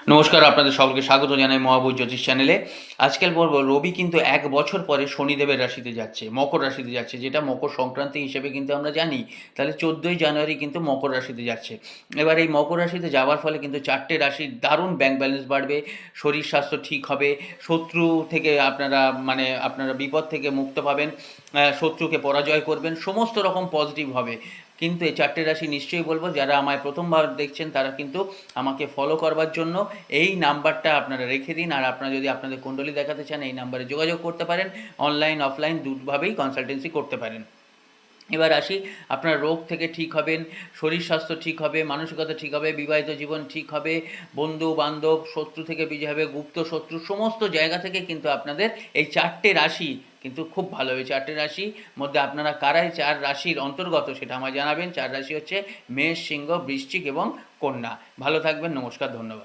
নমস্কার, আপনাদের সকলকে স্বাগত জানাই মহাবুজ জ্যোতিষ চ্যানেলে। আজকাল বলবো রবি কিন্তু 1 বছর পরে শনিদেবের রাশিতে যাচ্ছে, মকর রাশিতে যাচ্ছে, যেটা মকর সংক্রান্তি হিসেবে কিন্তু আমরা জানি। তাহলে 14ই জানুয়ারি কিন্তু মকর রাশিতে যাচ্ছে। এবার এই মকর রাশিতে যাওয়ার ফলে কিন্তু 4টে রাশির দারুণ ব্যাংক ব্যালেন্স বাড়বে, শরীর স্বাস্থ্য ঠিক হবে, শত্রু থেকে আপনারা বিপদ থেকে মুক্ত পাবেন, শত্রুকে পরাজয় করবেন, সমস্ত রকম পজিটিভ হবে। কিন্তু এই 4টে রাশি নিশ্চয়ই বলবো, যারা আমায় প্রথমবার দেখছেন তারা কিন্তু আমাকে ফলো করবার জন্য এই নাম্বারটা আপনারা রেখে দিন। আর আপনারা যদি আপনাদের কুণ্ডলী দেখাতে চান এই নাম্বারে যোগাযোগ করতে পারেন, অনলাইন অফলাইন দুভাবেই কনসালটেন্সি করতে পারেন। এবার আসি, আপনার রোগ থেকে ঠিক হবেন, শরীর স্বাস্থ্য ঠিক হবে, মানসিকতা ঠিক হবে, বিবাহিত জীবন ঠিক হবে, বন্ধু বান্ধব শত্রু থেকে বিজয় হবে, গুপ্ত শত্রু সমস্ত জায়গা থেকে কিন্তু আপনাদের এই 4টে রাশি কিন্তু খুব ভালো হবে। 4টে রাশির মধ্যে আপনারা কারাই 4 রাশির অন্তর্গত সেটা আমায় জানাবেন। 4 রাশি হচ্ছে মেষ, সিংহ, বৃশ্চিক এবং কন্যা। ভালো থাকবেন, নমস্কার, ধন্যবাদ।